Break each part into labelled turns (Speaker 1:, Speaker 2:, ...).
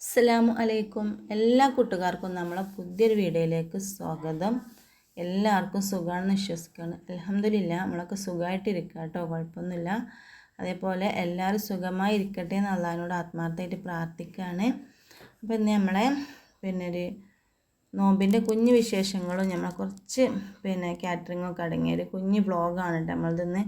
Speaker 1: അസ്സലാമു അലൈക്കും. എല്ലാ കൂട്ടുകാർക്കും നമ്മളെ പുതിയൊരു വീഡിയോയിലേക്ക് സ്വാഗതം. എല്ലാവർക്കും സുഖമാണെന്ന് വിശ്വസിക്കുകയാണ്. അൽഹംദുലില്ലാ നമ്മളൊക്കെ സുഖമായിട്ടിരിക്കുക കേട്ടോ, കുഴപ്പമൊന്നുമില്ല. അതേപോലെ എല്ലാവരും സുഖമായി ഇരിക്കട്ടെ എന്ന് അള്ളാഹിനോട് ആത്മാർത്ഥമായിട്ട് പ്രാർത്ഥിക്കുകയാണ്. അപ്പോൾ ഇന്ന് നമ്മളെ ഒരു നോമ്പിൻ്റെ കുഞ്ഞു വിശേഷങ്ങളും നമ്മളെ കുറച്ച് കാറ്ററിങ്ങൊക്കെ അടങ്ങിയ ഒരു കുഞ്ഞു വ്ളോഗാണ് കേട്ടോ നമ്മളിന്ന്.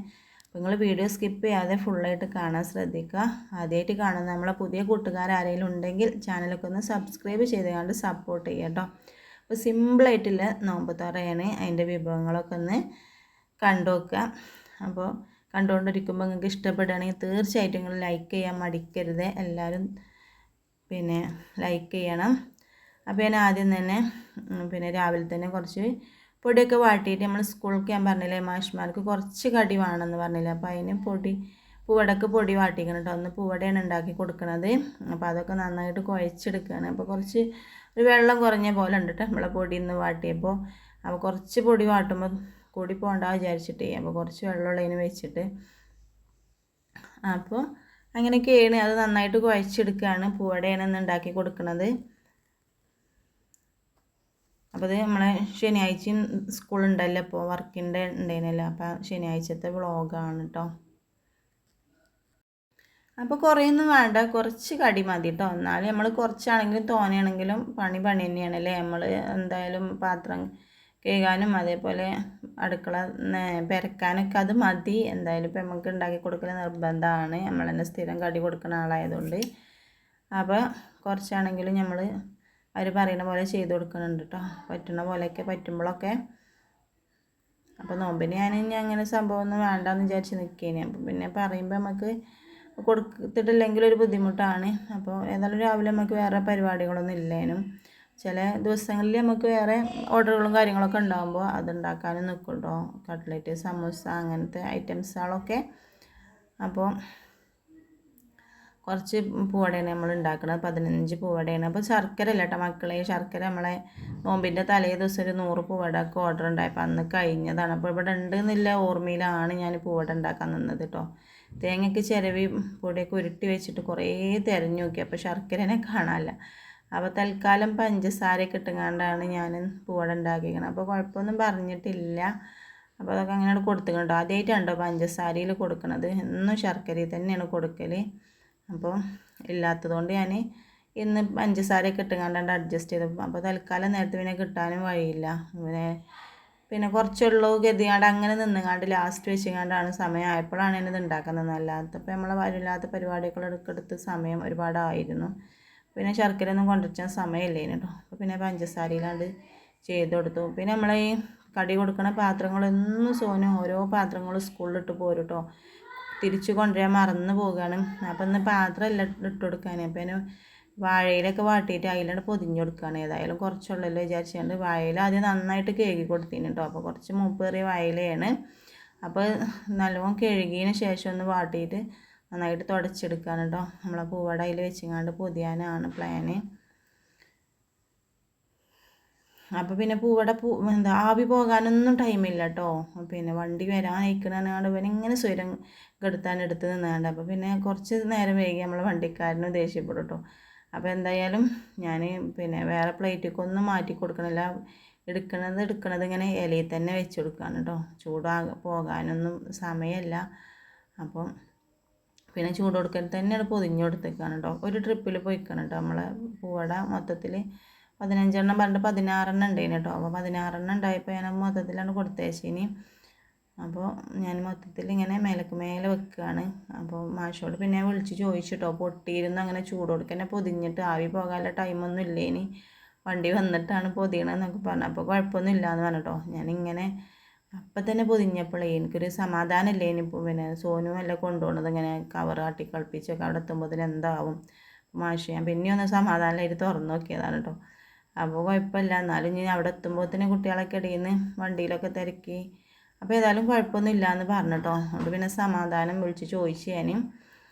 Speaker 1: അപ്പോൾ നിങ്ങൾ വീഡിയോ സ്കിപ്പ് ചെയ്യാതെ ഫുള്ളായിട്ട് കാണാൻ ശ്രദ്ധിക്കുക. ആദ്യമായിട്ട് കാണുന്ന നമ്മളെ പുതിയ കൂട്ടുകാർ ആരെങ്കിലും ഉണ്ടെങ്കിൽ ചാനലൊക്കെ ഒന്ന് സബ്സ്ക്രൈബ് ചെയ്തുകൊണ്ട് സപ്പോർട്ട് ചെയ്യുക കേട്ടോ. അപ്പോൾ സിമ്പിളായിട്ടുള്ള നോമ്പ് തുറയാണ്, അതിൻ്റെ വിഭവങ്ങളൊക്കെ ഒന്ന് കണ്ടു നോക്കുക. അപ്പോൾ കണ്ടുകൊണ്ടിരിക്കുമ്പോൾ നിങ്ങൾക്ക് ഇഷ്ടപ്പെടുകയാണെങ്കിൽ തീർച്ചയായിട്ടും നിങ്ങൾ ലൈക്ക് ചെയ്യാൻ മടിക്കരുത്. എല്ലാവരും ലൈക്ക് ചെയ്യണം. അപ്പോൾ ഞാൻ ആദ്യം തന്നെ രാവിലെ തന്നെ കുറച്ച് പൊടിയൊക്കെ വാട്ടിയിട്ട് നമ്മൾ സ്കൂളിലേക്ക് ഞാൻ പറഞ്ഞില്ലേ മാഷ്മാർക്ക് കുറച്ച് കടി വേണമെന്ന് പറഞ്ഞില്ലേ, അപ്പോൾ അതിന് പൂവടക്ക് പൊടി വാട്ടിക്കണം കേട്ടോ. ഒന്ന് പൂവടയാണ് ഉണ്ടാക്കി കൊടുക്കുന്നത്. അപ്പോൾ അതൊക്കെ നന്നായിട്ട് കുഴച്ചെടുക്കുകയാണ്. അപ്പോൾ കുറച്ച് ഒരു വെള്ളം കുറഞ്ഞ പോലെ ഉണ്ട് കേട്ടോ നമ്മളെ പൊടി ഇന്ന് വാട്ടിയപ്പോൾ. അപ്പോൾ കുറച്ച് പൊടി വാട്ടുമ്പോൾ കൂടി പോകണ്ട വിചാരിച്ചിട്ട് അപ്പോൾ കുറച്ച് വെള്ളമുള്ളതിന് വെച്ചിട്ട് അപ്പോൾ അങ്ങനെയൊക്കെയാണ്. അത് നന്നായിട്ട് കുഴച്ചെടുക്കുകയാണ്. പൂവടയാണ് ഇന്ന് ഉണ്ടാക്കി കൊടുക്കുന്നത്. അപ്പോൾ അത് നമ്മളെ ശനിയാഴ്ചയും സ്കൂളുണ്ടല്ലോ, ഇപ്പോൾ വർക്കിൻ്റെ ഉണ്ടായിരുന്നല്ലോ, അപ്പോൾ ശനിയാഴ്ചത്തെ വ്ളോഗാണ് കേട്ടോ. അപ്പോൾ കുറേയൊന്നും വേണ്ട, കുറച്ച് കടി മതി കേട്ടോ. എന്നാലും നമ്മൾ കുറച്ചാണെങ്കിലും തോനെയാണെങ്കിലും പണി തന്നെയാണല്ലേ. നമ്മൾ എന്തായാലും പാത്രം കഴുകാനും അതേപോലെ അടുക്കള പെരക്കാനൊക്കെ അത് മതി. എന്തായാലും ഇപ്പം നമുക്ക് ഉണ്ടാക്കി കൊടുക്കൽ നിർബന്ധമാണ്, നമ്മൾ തന്നെ സ്ഥിരം കടി കൊടുക്കുന്ന ആളായതുകൊണ്ട്. അപ്പോൾ കുറച്ചാണെങ്കിലും നമ്മൾ അവർ പറയുന്ന പോലെ ചെയ്ത് കൊടുക്കുന്നുണ്ട് കേട്ടോ, പറ്റുന്ന പോലെയൊക്കെ പറ്റുമ്പോഴൊക്കെ. അപ്പോൾ നോമ്പിന് ഞാൻ ഇനി അങ്ങനെ സംഭവമൊന്നും വേണ്ടെന്ന് വിചാരിച്ച് നിൽക്കേനെ. അപ്പം പിന്നെ പറയുമ്പോൾ നമുക്ക് കൊടുത്തിട്ടില്ലെങ്കിൽ ഒരു ബുദ്ധിമുട്ടാണ്. അപ്പോൾ ഏതായാലും രാവിലെ നമുക്ക് വേറെ പരിപാടികളൊന്നും ഇല്ലേനും. ചില ദിവസങ്ങളിൽ നമുക്ക് വേറെ ഓർഡറുകളും കാര്യങ്ങളൊക്കെ ഉണ്ടാകുമ്പോൾ അതുണ്ടാക്കാനും നിൽക്കും കേട്ടോ. കട്ട്ലറ്റ്, സമൂസ അങ്ങനത്തെ ഐറ്റംസുകളൊക്കെ. അപ്പോൾ കുറച്ച് പൂവടയാണ് നമ്മൾ ഉണ്ടാക്കുന്നത്, 15 പൂവടയാണ്. അപ്പോൾ ശർക്കര അല്ല കേട്ടോ മക്കളെ, ശർക്കര നമ്മളെ നോമ്പിൻ്റെ തലേ ദിവസം ഒരു 100 പൂവടക്ക് ഓർഡർ ഉണ്ടായപ്പോൾ അന്ന് കഴിഞ്ഞതാണ്. അപ്പോൾ ഇവിടെ ഉണ്ടെന്നില്ല ഓർമ്മയിലാണ് ഞാൻ പൂവട ഉണ്ടാക്കാൻ നിന്നത് കേട്ടോ. തേങ്ങയ്ക്ക് ചിരവി പൊടിയൊക്കെ ഉരുട്ടി വെച്ചിട്ട് കുറേ തിരഞ്ഞു നോക്കി, അപ്പോൾ ശർക്കരനെ കാണാനില്ല. അപ്പോൾ തൽക്കാലം പഞ്ചസാരയൊക്കെ ഇട്ടുകൊണ്ടാണ് ഞാൻ പൂവട ഉണ്ടാക്കിയിരിക്കുന്നത്. അപ്പോൾ കുഴപ്പമൊന്നും പറഞ്ഞിട്ടില്ല. അപ്പോൾ അതൊക്കെ അങ്ങനെ കൊടുത്തിട്ടുണ്ടോ. ആദ്യമായിട്ടാണ് കേട്ടോ പഞ്ചസാരയിൽ കൊടുക്കുന്നത്, എന്നും ശർക്കരയിൽ തന്നെയാണ് കൊടുക്കൽ. അപ്പോൾ ഇല്ലാത്തതുകൊണ്ട് ഞാൻ ഇന്ന് പഞ്ചസാരയൊക്കെ ഇട്ടുകൊണ്ടാണ്ട് അഡ്ജസ്റ്റ് ചെയ്തു. അപ്പോൾ തൽക്കാലം നേരത്തെ പിന്നെ കിട്ടാനും വഴിയില്ല. പിന്നെ കുറച്ചുള്ളൂ ഗതികാണ്ട് അങ്ങനെ നിന്നുകാണ്ട് ലാസ്റ്റ് വെച്ചുകൊണ്ടാണ് സമയം ആയപ്പോഴാണ് ഞാനിത് ഉണ്ടാക്കുന്നത്. അല്ലാത്തപ്പോൾ നമ്മളെ വരില്ലാത്ത പരിപാടികളൊക്കെ എടുത്ത് സമയം ഒരുപാടായിരുന്നു. പിന്നെ ശർക്കര ഒന്നും കൊണ്ടുവച്ചാൽ സമയമില്ലേന് കേട്ടോ. അപ്പോൾ പിന്നെ പഞ്ചസാരയിലാണ്ട് ചെയ്ത് കൊടുത്തു. പിന്നെ നമ്മളെ ഈ കടി കൊടുക്കുന്ന പാത്രങ്ങളൊന്നും സോനും ഓരോ പാത്രങ്ങൾ സ്കൂളിലിട്ട് പോരും കേട്ടോ. തിരിച്ചു കൊണ്ടുവരാൻ മറന്നു പോവുകയാണ്. അപ്പം ഇന്ന് പാത്രമല്ല ഇട്ട് കൊടുക്കാൻ. അപ്പം അതിന് വാഴയിലൊക്കെ വാട്ടിയിട്ട് അതിലാണ് പൊതിഞ്ഞ് കൊടുക്കുകയാണ്. ഏതായാലും കുറച്ചുള്ളല്ലോ വിചാരിച്ചുകൊണ്ട് വാഴയില ആദ്യം നന്നായിട്ട് കഴുകി കൊടുത്തിന് കേട്ടോ. അപ്പോൾ കുറച്ച് മൂപ്പേറിയ വാഴയിലയാണ്. അപ്പോൾ നല്ലോണം കഴുകിയതിന് ശേഷം ഒന്ന് വാട്ടിയിട്ട് നന്നായിട്ട് തുടച്ചെടുക്കുകയാണ് കേട്ടോ. നമ്മളെ പൂവട അതിൽ വെച്ചിങ്ങാണ്ട് പൊതിയാനാണ് പ്ലാന്. അപ്പോൾ പിന്നെ പൂവട ആവി പോകാനൊന്നും ടൈമില്ല കേട്ടോ. പിന്നെ വണ്ടി വരാനയക്കണാണ്ട് പിന്നെ ഇങ്ങനെ സ്വരം എടുത്ത് നിന്നാണ്ട്. അപ്പോൾ പിന്നെ കുറച്ച് നേരം വൈകി നമ്മളെ വണ്ടിക്കാരന് ദേഷ്യപ്പെടും കേട്ടോ. അപ്പോൾ എന്തായാലും ഞാൻ വേറെ പ്ലേറ്റിക്കൊന്നും മാറ്റി കൊടുക്കണില്ല. എടുക്കണത് ഇങ്ങനെ ഇലയിൽ തന്നെ വെച്ച് കൊടുക്കുകയാണ് കേട്ടോ. പോകാനൊന്നും സമയമില്ല. അപ്പം പിന്നെ ചൂട് കൊടുക്കൽ തന്നെയാണ് പൊതിഞ്ഞ് കൊടുത്തേക്കാണ് കേട്ടോ. ഒരു ട്രിപ്പിൽ പോയിക്കണം കേട്ടോ നമ്മളെ പൂവട. മൊത്തത്തിൽ 15 പറഞ്ഞിട്ട് 16 ഉണ്ടായിന് കേട്ടോ. അപ്പോൾ 16 ഉണ്ടായപ്പോൾ ഞാൻ മൊത്തത്തിലാണ് കൊടുത്തേച്ചിനി. അപ്പോൾ ഞാൻ മൊത്തത്തിൽ ഇങ്ങനെ മേലെ വെക്കുകയാണ്. അപ്പോൾ മാഷോട് പിന്നെ വിളിച്ച് ചോദിച്ചിട്ടോ, പൊട്ടിയിരുന്ന് അങ്ങനെ ചൂട് കൊടുക്കന്നെ പൊതിഞ്ഞിട്ട് ആവി പോകാനുള്ള ടൈമൊന്നും ഇല്ലേനി, വണ്ടി വന്നിട്ടാണ് പൊതിയണമെന്നൊക്കെ പറഞ്ഞു. അപ്പോൾ കുഴപ്പമൊന്നും ഇല്ലയെന്ന് പറഞ്ഞിട്ടോ. ഞാനിങ്ങനെ അപ്പം തന്നെ പൊതിഞ്ഞപ്പോഴേ എനിക്കൊരു സമാധാനമില്ലേ. ഇനിയിപ്പോൾ സോനു എല്ലാം കൊണ്ടുപോകുന്നത് ഇങ്ങനെ കവർ ആട്ടി കളിപ്പിച്ചൊക്കെ അവിടെ എത്തുമ്പോൾ എന്താവും മാഷ്. ഞാൻ പിന്നെ ഒന്ന് സമാധാനമായിട്ട് തുറന്നു നോക്കിയതാണ് കേട്ടോ. അപ്പോൾ കുഴപ്പമില്ല. എന്നാലും ഇനി അവിടെ എത്തുമ്പോഴത്തേനും കുട്ടികളൊക്കെ ഇടയിൽ നിന്ന് വണ്ടിയിലൊക്കെ തിരക്കി. അപ്പോൾ ഏതായാലും കുഴപ്പമൊന്നും ഇല്ലയെന്ന് പറഞ്ഞിട്ടോ. അതുകൊണ്ട് പിന്നെ സമാധാനം വിളിച്ച് ചോദിച്ചു ഞാനും.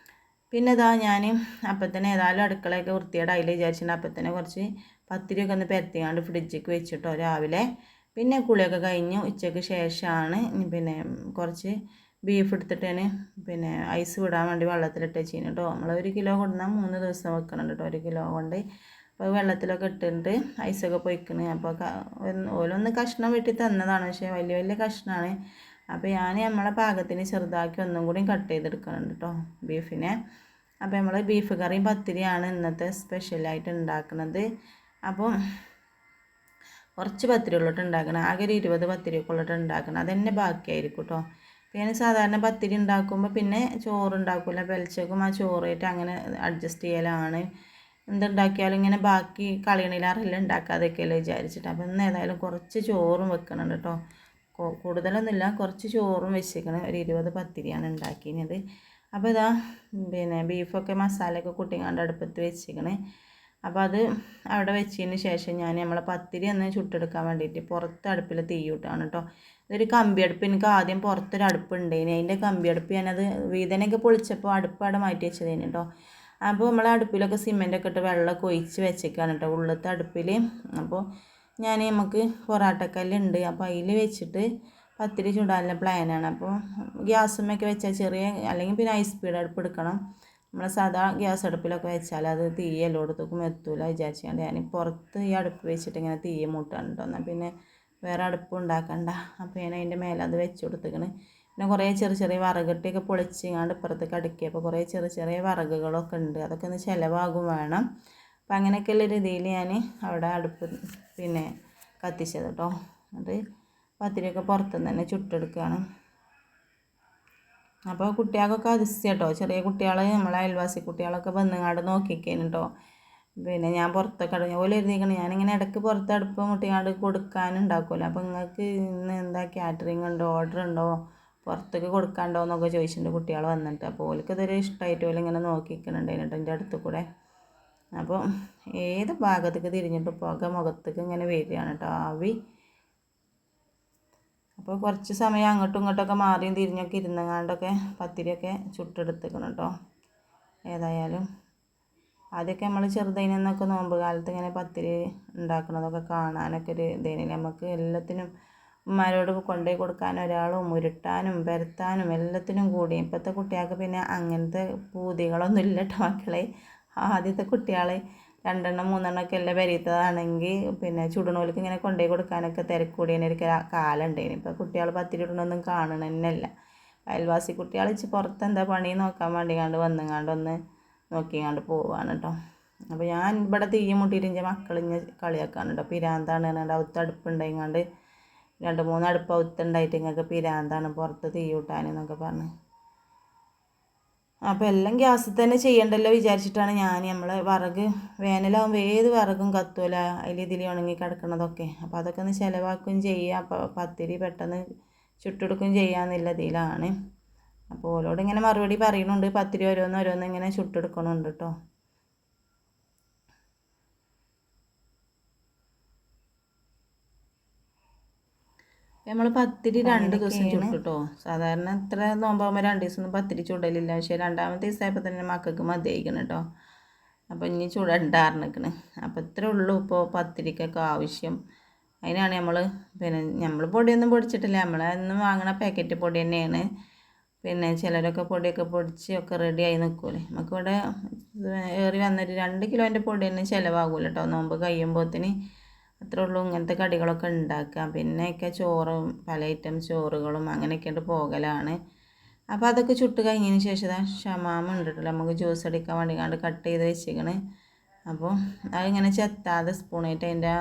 Speaker 1: പിന്നെ ഞാൻ അപ്പം തന്നെ ഏതായാലും അടുക്കളയൊക്കെ വൃത്തിയുടെ അതിൽ വിചാരിച്ചിട്ടുണ്ട്. അപ്പം തന്നെ കുറച്ച് പത്തിരിയൊക്കെ ഒന്ന് പരത്തിയാണ്ട് ഫ്രിഡ്ജിക്ക് വെച്ചിട്ടോ രാവിലെ. പിന്നെ കുളിയൊക്കെ കഴിഞ്ഞ് ഉച്ചയ്ക്ക് ശേഷമാണ് കുറച്ച് ബീഫ് എടുത്തിട്ട് പിന്നെ ഐസ് വിടാൻ വേണ്ടി വെള്ളത്തിലിട്ട് വെച്ചിന് കേട്ടോ. നമ്മൾ 1 കിലോ കൊടുന്നാൽ 3 ദിവസം വെക്കണം കേട്ടോ, 1 കിലോ കൊണ്ട്. അപ്പോൾ വെള്ളത്തിലൊക്കെ ഇട്ടിട്ട് ഐസൊക്കെ പൊയ്ക്കണ്. അപ്പോൾ ഓരോന്ന് കഷ്ണം വെട്ടി തന്നതാണ്, പക്ഷേ വലിയ വലിയ കഷ്ണമാണ്. അപ്പോൾ ഞാൻ നമ്മളെ പാകത്തിന് ചെറുതാക്കി ഒന്നും കൂടി കട്ട് ചെയ്തെടുക്കുന്നുണ്ട് കേട്ടോ ബീഫിനെ. അപ്പോൾ നമ്മൾ ബീഫ് കറിയും പത്തിരിയാണ് ഇന്നത്തെ സ്പെഷ്യലായിട്ട് ഉണ്ടാക്കുന്നത്. അപ്പോൾ കുറച്ച് പത്തിരി ഉള്ളിട്ട് ഉണ്ടാക്കണം, ആകെ ഒരു 20 പത്തിരിയൊക്കെ ഉള്ളിട്ട് ഉണ്ടാക്കണം. അതന്നെ ബാക്കിയായിരിക്കും കേട്ടോ. പിന്നെ സാധാരണ പത്തിരി ഉണ്ടാക്കുമ്പോൾ പിന്നെ ചോറ് ഉണ്ടാക്കില്ല, പെലച്ചക്കും ആ ചോറായിട്ട് അങ്ങനെ അഡ്ജസ്റ്റ് ചെയ്യലാണ്. എന്തുണ്ടാക്കിയാലും ഇങ്ങനെ ബാക്കി കളയണില്ലാറെല്ലാം ഉണ്ടാക്കാതെയൊക്കെയല്ലോ വിചാരിച്ചിട്ട്. അപ്പോൾ ഇന്ന് ഏതായാലും കുറച്ച് ചോറും വെക്കണുണ്ട് കേട്ടോ. കൂടുതലൊന്നുമില്ല, കുറച്ച് ചോറും വെച്ചിരിക്കണം. ഒരു 20 പത്തിരിയാണ് ഉണ്ടാക്കിയത്. അപ്പോൾ ഇതാ പിന്നെ ബീഫൊക്കെ മസാലയൊക്കെ കുട്ടിങ്ങാണ്ട് അടുപ്പത്ത് വെച്ചിരിക്കണേ. അപ്പോൾ അത് അവിടെ വെച്ചതിന് ശേഷം ഞാൻ നമ്മളെ പത്തിരി ഒന്ന് ചുട്ടെടുക്കാൻ വേണ്ടിയിട്ട് പുറത്ത് അടുപ്പിൽ തീ ഇട്ടാണ് കേട്ടോ. ഇതൊരു കമ്പി അടുപ്പ്, എനിക്ക് ആദ്യം പുറത്തൊരു അടുപ്പ് ഉണ്ടായിന്, അതിൻ്റെ കമ്പി അടുപ്പ് ഞാനത് വീതനൊക്കെ പൊളിച്ചപ്പോൾ അടുപ്പ് അവിടെ മാറ്റി വെച്ചതേന് കേട്ടോ. അപ്പോൾ നമ്മൾ അടുപ്പിലൊക്കെ സിമെൻറ്റൊക്കെ ഇട്ട് വെള്ളമൊക്കെ ഒഴിച്ച് വെച്ചേക്കാണ് കേട്ടോ ഉള്ളത്തെ അടുപ്പിൽ. അപ്പോൾ നമുക്ക് പൊറാട്ടക്കല്ലുണ്ട്, അപ്പോൾ അതിൽ വെച്ചിട്ട് പത്തിരി ചുടാനുള്ള പ്ലാനാണ്. അപ്പോൾ ഗ്യാസുമ്മൊക്കെ വെച്ചാൽ ചെറിയ, അല്ലെങ്കിൽ പിന്നെ ഹൈ സ്പീഡ് അടുപ്പ് എടുക്കണം. നമ്മൾ സാധാ ഗ്യാസ് അടുപ്പിലൊക്കെ വെച്ചാൽ അത് തീ എല്ലായിടത്തേക്കും എത്തൂല വിചാരിച്ചുകൊണ്ട് ഞാൻ പുറത്ത് ഈ അടുപ്പ് വെച്ചിട്ട് ഇങ്ങനെ തീ മൂട്ടാണ് കേട്ടോ. എന്നാൽ പിന്നെ വേറെ അടുപ്പ് ഉണ്ടാക്കണ്ട. അപ്പോൾ ഞാൻ അതിൻ്റെ മേലെ അത് വെച്ച് കൊടുത്തേക്കണ്. പിന്നെ കുറേ ചെറിയ ചെറിയ വിറകട്ടിയൊക്കെ പൊളിച്ചിങ്ങാണ്ട് ഇപ്പുറത്തേക്ക് അടുക്കിയപ്പോൾ കുറേ ചെറിയ ചെറിയ വിറകുകളൊക്കെ ഉണ്ട്, അതൊക്കെ ഒന്ന് ചിലവാകും വേണം. അപ്പം അങ്ങനെയൊക്കെയുള്ള രീതിയിൽ ഞാൻ അവിടെ അടുപ്പ് പിന്നെ കത്തിച്ചത് കേട്ടോ. അത് പത്തിരിയൊക്കെ പുറത്തുനിന്ന് തന്നെ ചുട്ടെടുക്കുകയാണ്. അപ്പോൾ കുട്ടികൾക്കൊക്കെ അതിശയം കേട്ടോ, ചെറിയ കുട്ടികൾ നമ്മളെ അയൽവാസി കുട്ടികളൊക്കെ വന്നുങ്ങാണ്ട് നോക്കിക്കേന് കേട്ടോ. പിന്നെ ഞാൻ പുറത്തൊക്കെ ഓല് എഴുതിക്കണം, ഞാനിങ്ങനെ ഇടയ്ക്ക് പുറത്ത് അടുപ്പ് മുട്ടിങ്ങാണ്ട് കൊടുക്കാനുണ്ടാക്കുമല്ലോ. അപ്പോൾ നിങ്ങൾക്ക് ഇന്ന് എന്താ കാറ്ററിംഗ് ഉണ്ടോ, ഓർഡർ ഉണ്ടോ, പുറത്തേക്ക് കൊടുക്കാണ്ടോ എന്നൊക്കെ ചോദിച്ചിട്ടുണ്ട് കുട്ടികൾ വന്നിട്ട്. അപ്പോൾ ഓൾക്ക് ഇതൊരു ഇഷ്ടമായിട്ട് ഓല് ഇങ്ങനെ നോക്കിക്കുന്നുണ്ടായിരുന്നു കേട്ടോ എൻ്റെ അടുത്ത് കൂടെ. അപ്പോൾ ഏത് ഭാഗത്തേക്ക് തിരിഞ്ഞിട്ട് പുക മുഖത്തേക്ക് ഇങ്ങനെ വരികയാണ് കേട്ടോ, ആവി. അപ്പോൾ കുറച്ച് സമയം അങ്ങോട്ടും ഇങ്ങോട്ടൊക്കെ മാറിയും തിരിഞ്ഞൊക്കെ ഇരുന്നങ്ങാണ്ടൊക്കെ പത്തിരിയൊക്കെ ചുട്ടെടുത്തേക്കണം കേട്ടോ. ഏതായാലും ആദ്യമൊക്കെ നമ്മൾ ചെറുതൈനൊക്കെ നോമ്പ് കാലത്ത് ഇങ്ങനെ പത്തിരി ഉണ്ടാക്കുന്നതൊക്കെ കാണാനൊക്കെ ഒരു ഇതേനില്ല. നമുക്ക് എല്ലാത്തിനും ഉമ്മാരോട് കൊണ്ടുപോയി കൊടുക്കാൻ ഒരാളും ഉരുട്ടാനും പരത്താനും എല്ലാത്തിനും കൂടി. ഇപ്പോഴത്തെ കുട്ടികൾക്ക് പിന്നെ അങ്ങനത്തെ പൂതികളൊന്നും ഇല്ല കേട്ടോ മക്കളെ. ആദ്യത്തെ കുട്ടികൾ 2 എണ്ണം 3 എണ്ണമൊക്കെ എല്ലാം പെരീത്തതാണെങ്കിൽ പിന്നെ ചുടുനൂലിക്ക് ഇങ്ങനെ കൊണ്ടുപോയി കൊടുക്കാനൊക്കെ തിരക്കൂടിയതിന് ഒരു കാലം ഉണ്ടായിന്. ഇപ്പോൾ കുട്ടികൾ പത്തിരി ഇടണമൊന്നും കാണണമെന്നല്ല. അയൽവാസി കുട്ടികൾ പുറത്ത് എന്താ പണി നോക്കാൻ വേണ്ടിങ്ങാണ്ട് വന്നുങ്ങാണ്ടൊന്ന് നോക്കിങ്ങാണ്ട് പോവാണ് കേട്ടോ. അപ്പോൾ ഞാൻ ഇവിടെ തീ മുട്ടിയിട്ട് എൻ്റെ മക്കൾ ഇങ്ങനെ കളിയാക്കാണ് കേട്ടോ, പിരാന്താണ് പറഞ്ഞാണ്ട്. അവത്ത് അടുപ്പുണ്ടായിങ്ങാണ്ട് 2-3 അടുപ്പ് അവത്തുണ്ടായിട്ട് ഇങ്ങൾക്ക് പിരാന്താണ് പുറത്ത് തീ കൂട്ടാനെന്നൊക്കെ പറഞ്ഞ്. അപ്പോൾ എല്ലാം ഗ്യാസിൽ തന്നെ ചെയ്യണ്ടല്ലോ വിചാരിച്ചിട്ടാണ് ഞാൻ നമ്മളെ വിറക് വേനലാകുമ്പോൾ ഏത് വിറകും കത്തുമല്ല, അതിൽ ഇതിൽ ഉണങ്ങി കിടക്കണതൊക്കെ. അപ്പോൾ അതൊക്കെ ഒന്ന് ചിലവാക്കുകയും ചെയ്യാം, പത്തിരി പെട്ടെന്ന് ചുട്ടെടുക്കുകയും ചെയ്യാമെന്നുള്ളതിലാണ്. അപ്പോൾ ഓരോട് ഇങ്ങനെ മറുപടി പറയുന്നുണ്ട്, പത്തിരി ഓരോന്നോരോന്ന് ഇങ്ങനെ ചുട്ടെടുക്കണുണ്ട് കേട്ടോ. നമ്മൾ പത്തിരി 2 ദിവസം ചുട്ടു കേട്ടോ. സാധാരണ ഇത്ര നോമ്പാകുമ്പോൾ 2 ദിവസം ഒന്നും പത്തിരി ചുടലില്ല, പക്ഷേ 2ാമത്തെ ദിവസമായപ്പോൾ തന്നെ മക്കൾക്ക് മതിയായിക്കണം കേട്ടോ. അപ്പോൾ ഇനി ചുടണ്ടാറിനിക്കണ്. അപ്പോൾ ഇത്രേ ഉള്ളൂ ഇപ്പോൾ പത്തിരിക്കൊക്കെ ആവശ്യം. അതിനാണ് പിന്നെ നമ്മൾ പൊടിയൊന്നും പൊടിച്ചിട്ടില്ല, നമ്മളെന്നും വാങ്ങണ പാക്കറ്റ് പൊടി തന്നെയാണ്. പിന്നെ ചിലരൊക്കെ പൊടിയൊക്കെ പൊടിച്ച് ഒക്കെ റെഡിയായി നിൽക്കൂലേ. നമുക്കിവിടെ ഏറി വന്നൊരു 2 കിലോൻ്റെ പൊടി തന്നെ ചിലവാകൂല കേട്ടോ നോമ്പ് കഴിയുമ്പോഴത്തേന്. അത്രേ ഉള്ളൂ ഇങ്ങനത്തെ കടികളൊക്കെ ഉണ്ടാക്കുക. പിന്നെയൊക്കെ ചോറും പല ഐറ്റം ചോറുകളും അങ്ങനെയൊക്കെയായിട്ട് പോകലാണ്. അപ്പോൾ അതൊക്കെ ചുട്ട് കഴിഞ്ഞതിന് ശേഷം ഷമാമ ഉണ്ടല്ലോ, നമുക്ക് ജ്യൂസ് അടിക്കാൻ വേണ്ടി കട്ട് ചെയ്ത് വെച്ചിരിക്കണേ. അപ്പോൾ അതിങ്ങനെ ചെത്താതെ സ്പൂണായിട്ട് അതിൻ്റെ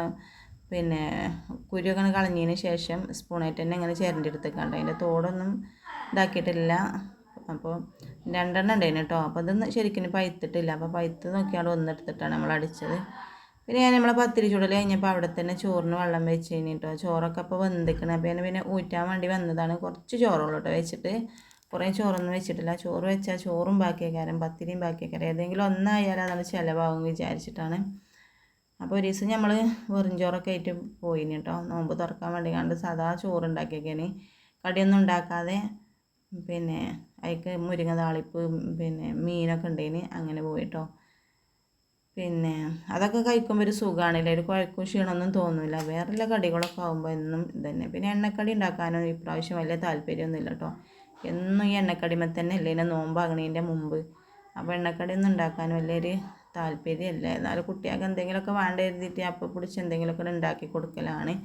Speaker 1: പിന്നെ കുരുവൊക്കെ കളഞ്ഞതിന് ശേഷം സ്പൂണായിട്ട് തന്നെ ഇങ്ങനെ ചിരണ്ടെടുത്തേക്കാണ്ട് അതിൻ്റെ തോടൊന്നും ഇതാക്കിയിട്ടില്ല. അപ്പോൾ 2 എണ്ണം ഉണ്ടായിരുന്നു കേട്ടോ. അപ്പോൾ അത് ശരിക്കും പഴുത്തിട്ടില്ല. അപ്പോൾ പഴുത്ത് നോക്കിയാണ്ട് ഒന്നെടുത്തിട്ടാണ് നമ്മൾ അടിച്ചത്. പിന്നെ ഞാൻ നമ്മളെ പത്തിരി ചുടൽ കഴിഞ്ഞപ്പോൾ അവിടെ തന്നെ ചോറിന് വെള്ളം വെച്ച് കഴിഞ്ഞിട്ടോ. ചോറൊക്കെ അപ്പോൾ വെന്തിക്കണം. അപ്പോൾ ഞാൻ പിന്നെ ഊറ്റാൻ വേണ്ടി വന്നതാണ്. കുറച്ച് ചോറുള്ളൂ കേട്ടോ വെച്ചിട്ട്, കുറേ ചോറൊന്നും വെച്ചിട്ടില്ല. ചോറ് വെച്ചാൽ ചോറും ബാക്കിയേക്കാരം പത്തിരിയും ബാക്കിയേക്കാരം, ഏതെങ്കിലും ഒന്നായാലും അതാണ് ചിലവാകും വിചാരിച്ചിട്ടാണ്. അപ്പോൾ ഒരു ദിവസം നമ്മൾ വെറും ചോറൊക്കെ ആയിട്ട് പോയിന് കേട്ടോ, നോമ്പ് തുറക്കാൻ വേണ്ടി കണ്ട് സാധാ ചോറുണ്ടാക്കിയേക്കാണ്, കടിയൊന്നും ഉണ്ടാക്കാതെ. പിന്നെ അതിക്ക് മുരിങ്ങ താളിപ്പ് പിന്നെ മീനൊക്കെ ഉണ്ടായിന്, അങ്ങനെ പോയിട്ടോ. പിന്നെ അതൊക്കെ കഴിക്കുമ്പോൾ ഒരു സുഖമാണില്ല, ഒരു കുഴക്കും ക്ഷീണമൊന്നും തോന്നില്ല. വേറെയുള്ള കടികളൊക്കെ ആകുമ്പോൾ എന്നും ഇതന്നെ. പിന്നെ എണ്ണക്കടി ഉണ്ടാക്കാനോ ഇപ്രാവശ്യം വലിയ താല്പര്യമൊന്നുമില്ല കേട്ടോ. എന്നും ഈ എണ്ണക്കടിമ തന്നെ അല്ലേ ഇതിനെ നോമ്പാകണതിൻ്റെ മുമ്പ്. അപ്പോൾ എണ്ണക്കടിയൊന്നും ഉണ്ടാക്കാൻ വലിയൊരു താല്പര്യമല്ല. എന്നാലും കുട്ടികൾക്ക് എന്തെങ്കിലുമൊക്കെ വേണ്ട എഴുതിയിട്ട് അപ്പം പിടിച്ച് എന്തെങ്കിലുമൊക്കെ ഉണ്ടാക്കി കൊടുക്കലാണ്.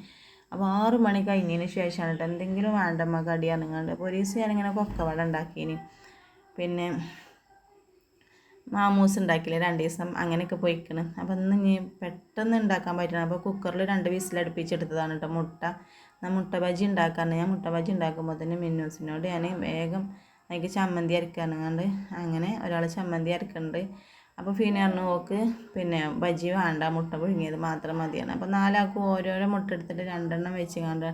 Speaker 1: അപ്പോൾ 6 മണി കഴിഞ്ഞതിന് ശേഷമാണ് കേട്ടോ എന്തെങ്കിലും വേണ്ടമ്മ കടി അറിഞ്ഞാണ്ട്. അപ്പോൾ ഒരു ദിവസം ഞാനിങ്ങനെ കൊക്കവട ഉണ്ടാക്കിയിന്, പിന്നെ മാമൂസ് ഉണ്ടാക്കിയില്ല 2 ദിവസം അങ്ങനെയൊക്കെ പോയിക്കണ്. അപ്പോൾ ഇന്ന് ഇനി പെട്ടെന്ന് ഉണ്ടാക്കാൻ പറ്റണം. അപ്പോൾ കുക്കറിൽ 2 വിസിലടുപ്പിച്ചെടുത്തതാണ് കേട്ടോ മുട്ട ബജി ഉണ്ടാക്കാറുണ്ട്. ഞാൻ മുട്ട ബജി ഉണ്ടാക്കുമ്പോൾ തന്നെ മിന്നൂസിനോട് ഞാൻ വേഗം എനിക്ക് ചമ്മന്തി അരക്കാറുണ്ട്. അങ്ങനെ ഒരാൾ ചമ്മന്തി അരക്കുന്നുണ്ട്. അപ്പോൾ ഫീനറിന് നോക്ക് പിന്നെ ബജി വേണ്ട, മുട്ട പുഴുങ്ങിയത് മാത്രം മതിയാണ്. അപ്പോൾ 4 ആൾക്കും ഓരോരോ മുട്ട എടുത്തിട്ട് 2 വെച്ച് കണ്ട്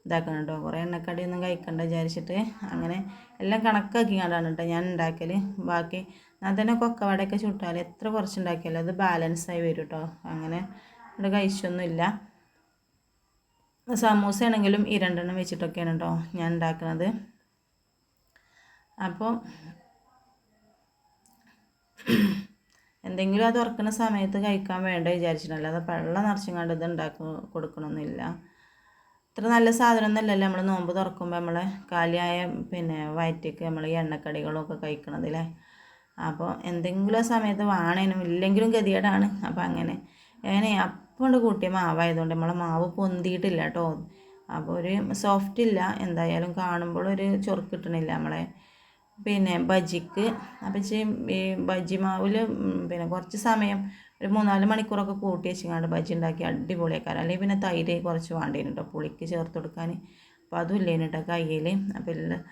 Speaker 1: ഇതാക്കണം കേട്ടോ. കുറേ എണ്ണക്കടിയൊന്നും കഴിക്കണ്ട വിചാരിച്ചിട്ട് അങ്ങനെ എല്ലാം കണക്കാക്കി കണ്ടാണ് കേട്ടോ ഞാൻ ഉണ്ടാക്കൽ. ബാക്കി ഞാൻ തന്നെ കൊക്കവടയൊക്കെ ചുട്ടാൽ എത്ര കുറച്ചുണ്ടാക്കിയാലും അത് ബാലൻസായി വരും കേട്ടോ. അങ്ങനെ ഇവിടെ കഴിച്ചൊന്നുമില്ല. സമൂസ ആണെങ്കിലും ഈ 2 വെച്ചിട്ടൊക്കെയാണ് കേട്ടോ ഞാൻ ഉണ്ടാക്കുന്നത്. അപ്പോൾ എന്തെങ്കിലും അത് തുറക്കുന്ന സമയത്ത് കഴിക്കാൻ വേണ്ട വിചാരിച്ചിട്ടല്ല, അത് വെള്ളം നിറച്ചും കണ്ട് ഇത് ഉണ്ടാക്കി കൊടുക്കണമെന്നില്ല. ഇത്ര നല്ല സാധനമൊന്നുമല്ലല്ലോ നമ്മൾ നോമ്പ് തുറക്കുമ്പോൾ നമ്മൾ കാലിയായ പിന്നെ വയറ്റിക്ക് നമ്മൾ ഈ എണ്ണക്കടികളൊക്കെ കഴിക്കണതില്ലേ. അപ്പോൾ എന്തെങ്കിലും ആ സമയത്ത് വേണേനും ഇല്ലെങ്കിലും ഗതികേടാണ്. അപ്പോൾ അങ്ങനെ അപ്പം കൊണ്ട് കൂട്ടിയ മാവായതുകൊണ്ട് നമ്മളെ മാവ് പൊന്തിയിട്ടില്ല കേട്ടോ. അപ്പോൾ ഒരു സോഫ്റ്റ് ഇല്ല, എന്തായാലും കാണുമ്പോൾ ഒരു ചൊറുക്ക് കിട്ടണില്ല നമ്മളെ പിന്നെ ബജിക്ക്. അപ്പം ഈ ബജി മാവിൽ പിന്നെ കുറച്ച് സമയം ഒരു 3-4 മണിക്കൂറൊക്കെ കൂട്ടി വെച്ചിങ്ങാണ്ട് ബജി ഉണ്ടാക്കി അടിപൊളിയാക്കാറ്. അല്ലെങ്കിൽ പിന്നെ തൈര് കുറച്ച് വേണ്ടേന് കേട്ടോ പുളിക്ക് ചേർത്ത് കൊടുക്കാൻ. അപ്പോൾ അതും ഇല്ലേന് കേട്ടോ കയ്യിൽ. അപ്പോൾ എല്ലാം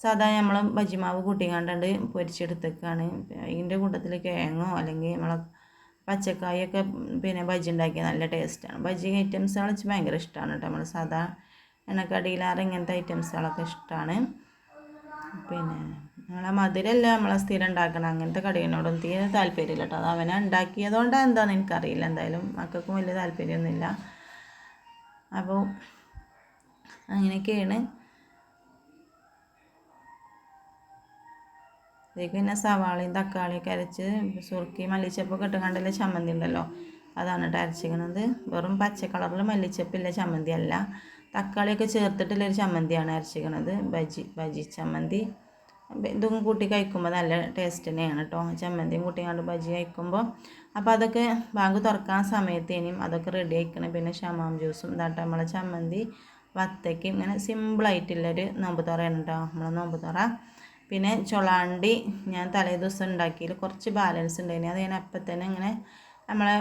Speaker 1: സാധാ നമ്മൾ ബജി മാവ് കൂട്ടിങ്ങാണ്ട് പൊരിച്ചെടുത്തേക്കാണ്. ഇതിൻ്റെ കൂട്ടത്തിൽ കിഴങ്ങോ അല്ലെങ്കിൽ നമ്മളെ പച്ചക്കായൊക്കെ പിന്നെ ബജി ഉണ്ടാക്കിയ നല്ല ടേസ്റ്റാണ്. ബജി ഐറ്റംസുകൾ വെച്ച് ഭയങ്കര ഇഷ്ടമാണ് കേട്ടോ. നമ്മൾ സാധാ എണ്ണക്കടിയിലാറ് ഇങ്ങനത്തെ ഐറ്റംസുകളൊക്കെ ഇഷ്ടമാണ്. പിന്നെ നമ്മളെ മധുരമല്ല നമ്മളെ സ്ഥിരം ഉണ്ടാക്കണം അങ്ങനത്തെ കടികളോടൊന്നും തീരെ താല്പര്യമില്ല കേട്ടോ. അത് അവനെ ഉണ്ടാക്കിയതുകൊണ്ടാണ് എന്താണെന്ന് എനിക്കറിയില്ല. എന്തായാലും മക്കൾക്കും വലിയ താല്പര്യമൊന്നുമില്ല. അപ്പോൾ അങ്ങനെയൊക്കെയാണ്. ഇതിലേക്ക് പിന്നെ സവാളയും തക്കാളിയൊക്കെ അരച്ച് സുറുക്കി മല്ലിച്ചപ്പൊക്കെ ഇട്ടുകൊണ്ടുള്ള ചമ്മന്തി ഉണ്ടല്ലോ, അതാണ് കേട്ടോ അരച്ചിരിക്കുന്നത്. വെറും പച്ച കളറിൽ മല്ലിച്ചപ്പില്ല ചമ്മന്തി അല്ല, തക്കാളിയൊക്കെ ചേർത്തിട്ടുള്ളൊരു ചമ്മന്തിയാണ് അരച്ചിരിക്കുന്നത്. ബജി ചമ്മന്തി. ഇതും കൂട്ടി കഴിക്കുമ്പോൾ നല്ല ടേസ്റ്റ് തന്നെയാണ് കേട്ടോ, ചമ്മന്തിയും കൂട്ടിക്കാണ്ട് ബജി കഴിക്കുമ്പോൾ. അപ്പോൾ അതൊക്കെ ബാങ്ക് തുറക്കാൻ സമയത്ത് ഇനിയും അതൊക്കെ റെഡി ആയിക്കണം. പിന്നെ ഷമാം ജ്യൂസും ഇതാട്ടോ നമ്മളെ ചമ്മന്തി വത്തയ്ക്കും. ഇങ്ങനെ സിമ്പിളായിട്ടുള്ളൊരു നോമ്പ് തുറയാണ് കേട്ടോ നമ്മളെ നോമ്പ് തുറ. പിന്നെ ചൊളാണ്ടി ഞാൻ തലേ ദിവസം ഉണ്ടാക്കിയതിൽ കുറച്ച് ബാലൻസ് ഉണ്ടായിന്, അത് ഞാൻ അപ്പം തന്നെ ഇങ്ങനെ നമ്മളെ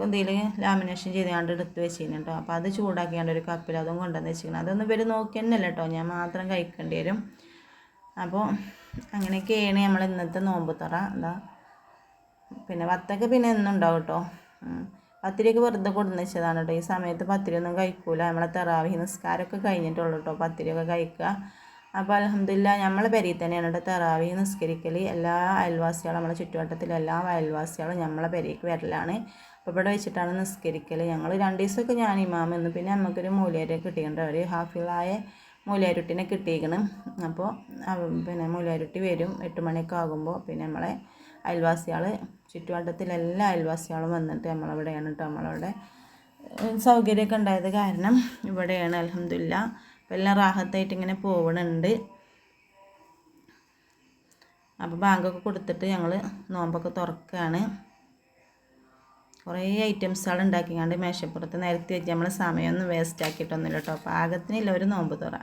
Speaker 1: ഇതിൽ ലാമിനേഷൻ ചെയ്തുകൊണ്ട് എടുത്ത് വെച്ചിരുന്നു കേട്ടോ. അപ്പോൾ അത് ചൂടാക്കിയാണ്ട് ഒരു കപ്പിൽ അതും കൊണ്ടുവന്ന് വെച്ചിരിക്കണം. അതൊന്നും ഇവർ നോക്കി തന്നെയല്ല കേട്ടോ, ഞാൻ മാത്രം കഴിക്കേണ്ടി വരും. അപ്പോൾ അങ്ങനെയൊക്കെയാണ് നമ്മൾ ഇന്നത്തെ നോമ്പ് തുറ. എന്താ പിന്നെ വത്തക്ക പിന്നെ എന്നും ഉണ്ടാവും കേട്ടോ. പത്തിരിയൊക്കെ വെറുതെ കൊടുന്ന് വെച്ചതാണ് കേട്ടോ. ഈ സമയത്ത് പത്തിരിയൊന്നും കഴിക്കൂല. നമ്മളെ തറാവി നിസ്കാരമൊക്കെ കഴിഞ്ഞിട്ടുള്ളൂ കേട്ടോ പത്തിരിയൊക്കെ കഴിക്കുക. അപ്പോൾ അൽഹംദുലില്ലാ നമ്മളെ പെരയിൽ തന്നെയാണ് കേട്ടോ തറാവി നിസ്കരിക്കൽ. എല്ലാ അയൽവാസികളും നമ്മളെ ചുറ്റുവട്ടത്തിലെ എല്ലാ അയൽവാസികളും നമ്മളെ പെരയ്ക്ക് വരലാണ്. അപ്പോൾ ഇവിടെ വെച്ചിട്ടാണ് നിസ്കരിക്കൽ. ഞങ്ങൾ 2 ദിവസമൊക്കെ ഞാൻ ഇമാം എന്ന്, പിന്നെ നമുക്കൊരു മൂല്യരെ കിട്ടിയിട്ടുണ്ട്, ഒരു ഹാഫിളായ മൂല്യരുട്ടിനെ കിട്ടിയിരിക്കണം. അപ്പോൾ പിന്നെ മൂല്യരുട്ടി വരും 8 മണിയൊക്കെ ആകുമ്പോൾ. പിന്നെ നമ്മളെ അയൽവാസികൾ ചുറ്റുവട്ടത്തിലെല്ലാ അയൽവാസികളും വന്നിട്ട് നമ്മളിവിടെയാണ് കേട്ടോ. നമ്മളവിടെ സൗകര്യമൊക്കെ ഉണ്ടായത് കാരണം ഇവിടെയാണ് അൽഹംദുലില്ലാ. അപ്പോൾ എല്ലാം റാഹത്തായിട്ട് ഇങ്ങനെ പോകണുണ്ട്. അപ്പോൾ ബാങ്കൊക്കെ കൊടുത്തിട്ട് ഞങ്ങൾ നോമ്പൊക്കെ തുറക്കുകയാണ്. കുറേ ഐറ്റംസുകൾ ഉണ്ടാക്കിക്കാണ്ട് മേശപ്പുറത്ത് നിരത്തി വെച്ച് നമ്മൾ സമയമൊന്നും വേസ്റ്റ് ആക്കിയിട്ടൊന്നുമില്ല കേട്ടോ. പാകത്തിനില്ല ഒരു നോമ്പ് തുറ.